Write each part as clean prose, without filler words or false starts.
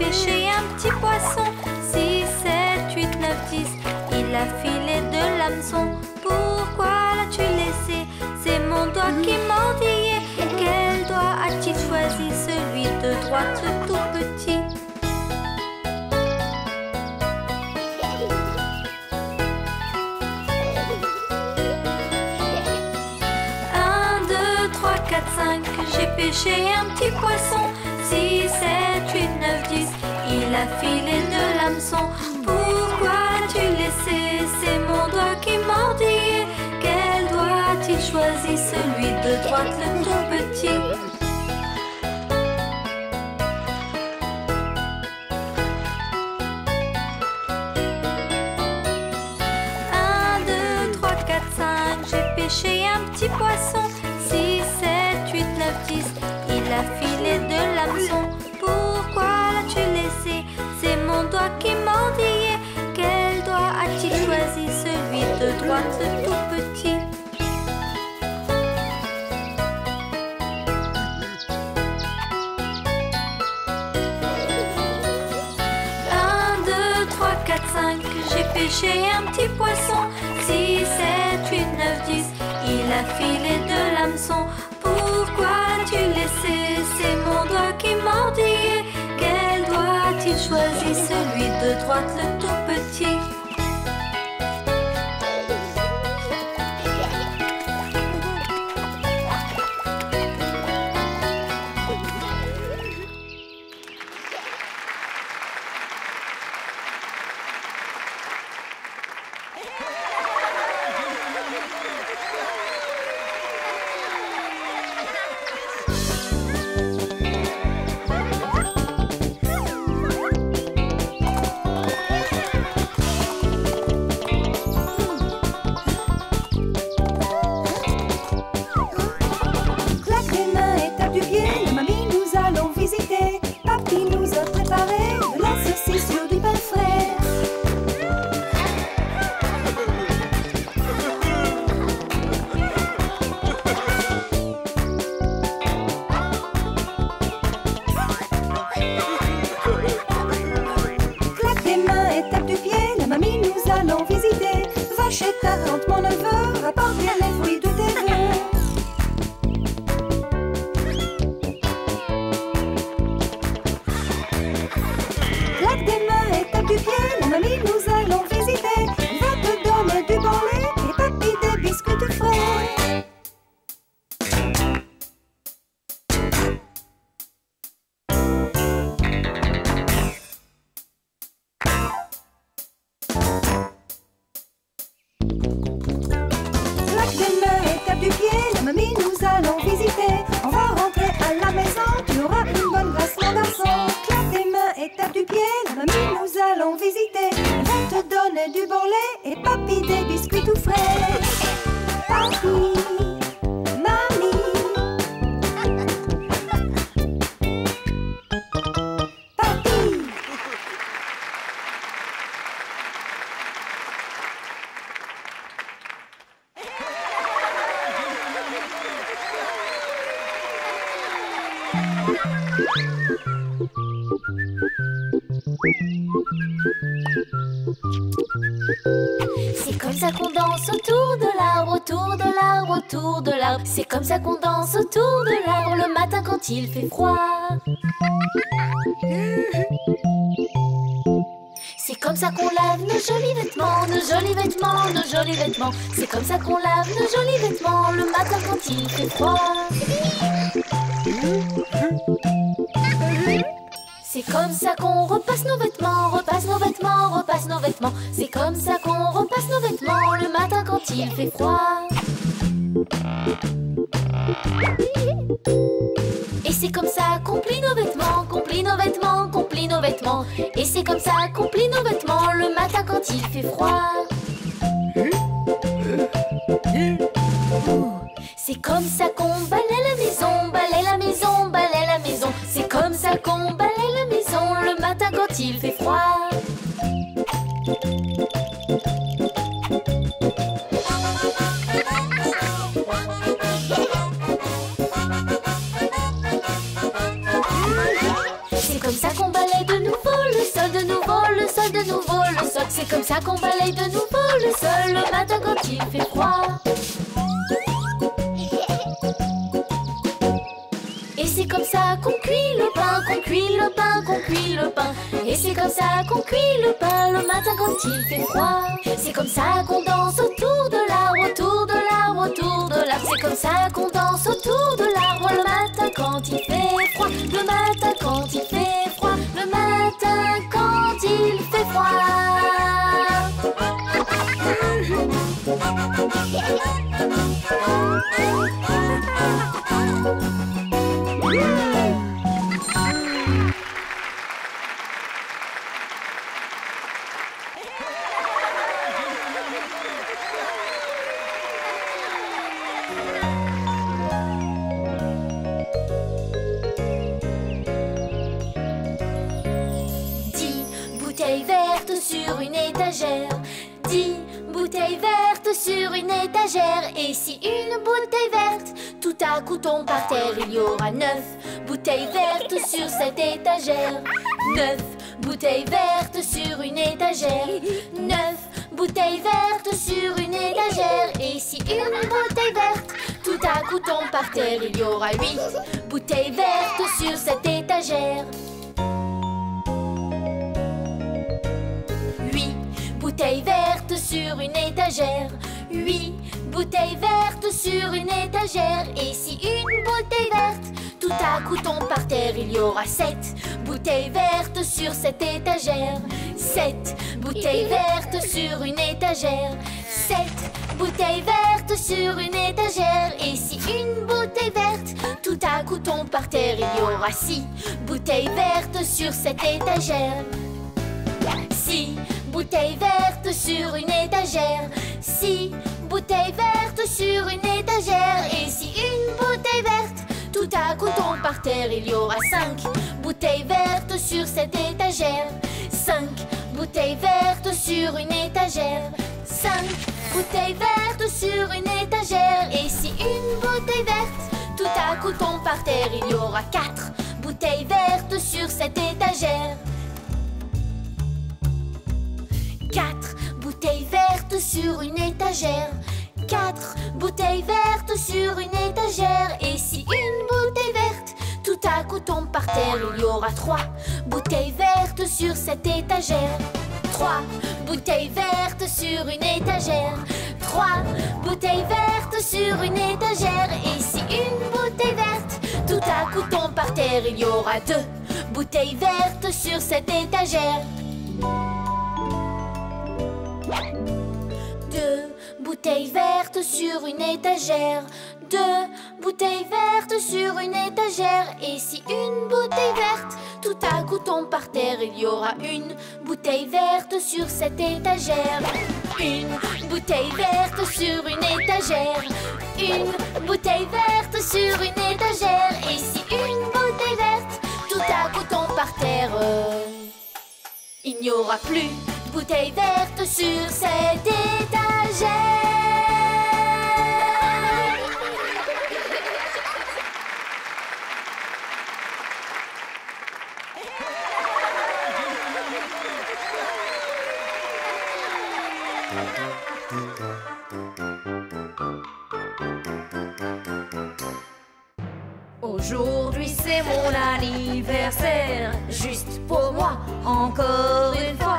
pêché un petit poisson. 6, 7, 8, 9, 10. Il a filé de l'hameçon. Pourquoi l'as-tu laissé? C'est mon doigt qui mordillait. Quel doigt a-t-il choisi? Celui de droite, le tout petit. 1, 2, 3, 4, 5. J'ai pêché un petit poisson. 6, 7, 8, 9, 10. Il a filé de l'hameçon. Pourquoi l'as-tu laissé? C'est mon doigt qui mordillait. Quel doigt a-t-il choisi? Celui de droite, le tout petit. 1, 2, 3, 4, 5. J'ai pêché un petit poisson. 6, 7, 8, 9, 10. Il a filé de l'hameçon. Pourquoi l'as-tu laissé? C'est mon doigt qui mordillait. Quel doigt a-t-il choisi? Celui de droite, le tout petit. 1, 2, 3, 4, 5. J'ai pêché un petit poisson. 6, 7, 8, 9, 10. Il a filé de l'hameçon. Pourquoi l'as-tu laissé? C'est mon doigt qui mordillait. Quel doigt a-t-il choisi? Celui de droite, le tout petit. C'est comme ça qu'on danse autour de l'arbre, autour de l'arbre, autour de l'arbre. C'est comme ça qu'on danse autour de l'arbre le matin quand il fait froid. C'est comme ça qu'on lave nos jolis vêtements, nos jolis vêtements, nos jolis vêtements. C'est comme ça qu'on lave nos jolis vêtements le matin quand il fait froid. C'est comme ça qu'on repasse nos vêtements, repasse nos vêtements, repasse nos vêtements. C'est comme ça qu'on repasse nos vêtements le matin quand il fait froid. Et c'est comme ça qu'on plie nos vêtements, qu'on plie nos vêtements, qu'on plie nos vêtements. Et c'est comme ça qu'on plie nos vêtements le matin quand il fait froid. C'est comme ça qu'on balaie la maison, balaie la maison, balaie la maison. C'est comme ça qu'on balaie la maison le matin quand il fait froid. C'est comme ça qu'on balaie de nouveau sol de nouveau, le sol de nouveau, le sol. C'est comme ça qu'on balaye de nouveau le sol le matin quand il fait froid. Et c'est comme ça qu'on cuit le pain, qu'on cuit le pain, qu'on cuit le pain. Et c'est comme ça qu'on cuit le pain le matin quand il fait froid. C'est comme ça qu'on danse autour de l'arbre, autour de l'arbre, autour de l'arbre. C'est comme ça qu'on danse autour de l'arbre le matin quand il fait froid. Le matin quand il fait froid. Le matin quand il fait froid. Sur une étagère, 10 bouteilles vertes sur une étagère. Et si une bouteille verte tout à coup tombe par terre, il y aura 9 bouteilles vertes sur cette étagère. 9 bouteilles vertes sur une étagère. 9 bouteilles vertes sur une étagère. Et si une bouteille verte tout à coup tombe par terre, il y aura 8 bouteilles vertes sur cette étagère. Bouteilles vertes sur une étagère. 8 bouteilles vertes sur une étagère. Et si une bouteille verte tout à coup tombe par terre, il y aura 7 bouteilles vertes sur cette étagère. 7 bouteilles vertes sur une étagère. 7 bouteilles vertes sur une étagère. Et si une bouteille verte tout à coup tombe par terre, il y aura 6 bouteilles vertes sur cette étagère. 6 bouteilles vertes sur une étagère. 6 bouteilles vertes sur une étagère. Et si une bouteille verte tout à coup tombe par terre, il y aura 5 bouteilles vertes sur cette étagère. 5 bouteilles vertes sur une étagère. 5 bouteilles vertes sur une étagère. Et si une bouteille verte tout à coup tombe par terre, il y aura 4 bouteilles vertes sur cette étagère. 4 bouteilles vertes sur une étagère. 4 bouteilles vertes sur une étagère. Et si une bouteille verte tout à coup tombe par terre, il y aura 3 bouteilles vertes sur cette étagère. 3 bouteilles vertes sur une étagère. 3 bouteilles vertes sur une étagère. Et si une bouteille verte tout à coup tombe par terre, il y aura 2 bouteilles vertes sur cette étagère. 2 bouteilles vertes sur une étagère. 2 bouteilles vertes sur une étagère. Et si une bouteille verte tout à coup tombe par terre, il y aura une bouteille verte sur cette étagère. Une bouteille verte sur une étagère. Une bouteille verte sur une étagère. Et si une bouteille verte tout à coup tombe par terre, il n'y aura plus de bouteille verte sur cette étagère. Aujourd'hui c'est mon anniversaire, juste pour moi, encore une fois.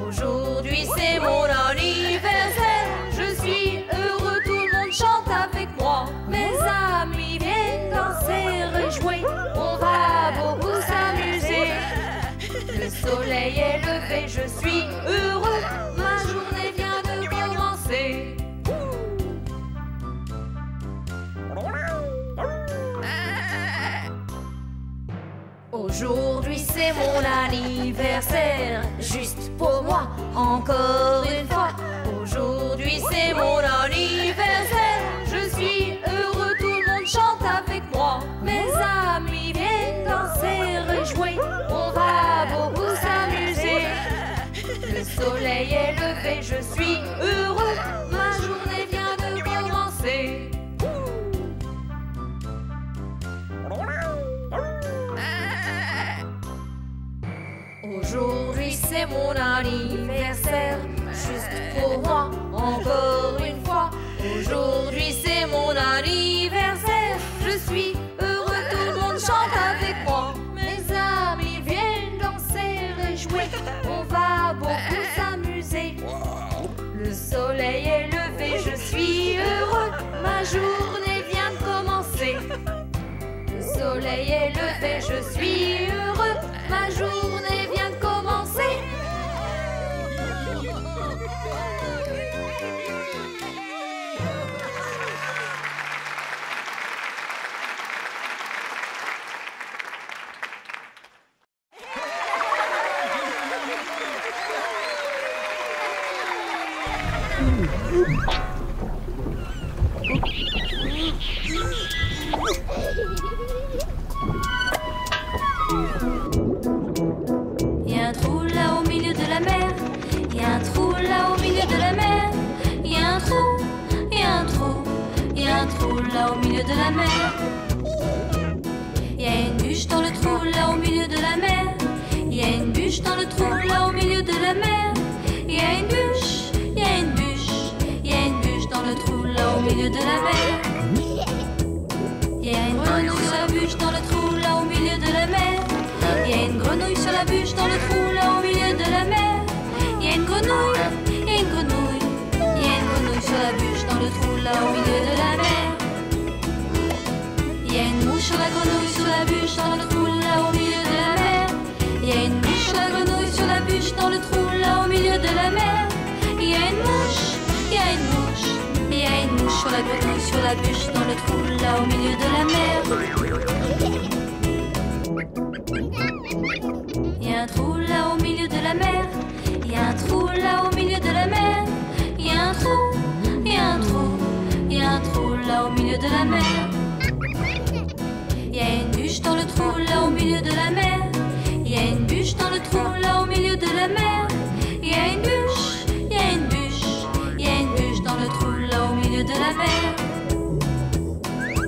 Aujourd'hui c'est mon anniversaire, je suis heureux, tout le monde chante avec moi. Mes amis viennent danser et jouer, on va beaucoup s'amuser. Le soleil est levé, je suis heureux, ma journée vient de commencer. Aujourd'hui c'est mon anniversaire, juste pour moi, encore une fois. Aujourd'hui c'est mon anniversaire, je suis heureux, tout le monde chante avec moi. Mes amis viennent danser et jouer, on va beaucoup s'amuser. Le soleil est levé, je suis heureux, ma journée vient de commencer. Aujourd'hui c'est mon anniversaire. Juste pour moi, encore une fois. Aujourd'hui c'est mon anniversaire. Je suis heureux, tout le monde chante avec moi. Mes amis viennent danser et jouer. On va beaucoup s'amuser. Le soleil est levé, je suis heureux. Ma journée vient de commencer. Le soleil est levé, je suis heureux. Ma journée vient de commencer. Il y a un trou là au milieu de la mer. Il y a un trou là au milieu de la mer. Il y a un trou, il y a un trou, il y a un trou là au milieu de la mer. Il y a une bûche dans le trou là au milieu de la mer. Il y a une bûche dans le trou là au milieu de la mer. Il y a une bûche, il y a une bûche, il y a une bûche dans le trou là au milieu de la mer. Il y a une grenouille sur la bûche dans le trou là au milieu de la mer. Il y a une grenouille sur la bûche dans le trou là au milieu de la mer. Il y a une grenouille, il y a une grenouille, il y a une grenouille sur la bûche dans le trou là au milieu de la mer. Il y a une mouche sur la grenouille sur la bûche dans le trou là au milieu de la mer. Il y a une mouche sur la grenouille sur la bûche dans le trou là au milieu de la mer. Il y a une mouche, il y a une mouche, il y a une mouche sur la grenouille sur la bûche dans le trou là au milieu de la mer. Il y a un trou là au milieu de la mer. Il y a un trou là au milieu de la mer. Il y a un trou, il y a un trou, il y a un trou là au milieu de la mer. Il y a une bûche dans le trou là au milieu de la mer. Il y a une bûche dans le trou là au milieu de la mer. Il y a une bûche, il y a une bûche, il y a une bûche dans le trou là au milieu de la mer.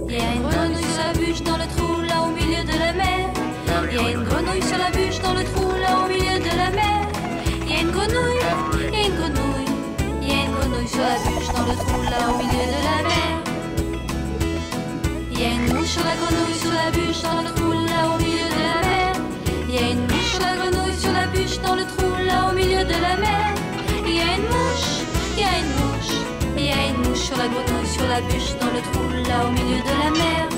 Il y a une grenouille sur la bûche dans le trou là au milieu de la mer. Il y a une grenouille sur la bûche dans le trou là au milieu de la mer. Il y a une grenouille, il y a une grenouille, il y a une grenouille sur la bûche dans le trou là au milieu de la mer. Il y a une mouche sur la grenouille sur la bûche dans le trou là au milieu de la mer. Il y a une mouche sur la grenouille sur la bûche dans le trou là au milieu de la mer. Il y a une mouche, il y a une mouche, il y a une mouche sur la grenouille sur la bûche dans le trou là au milieu de la mer.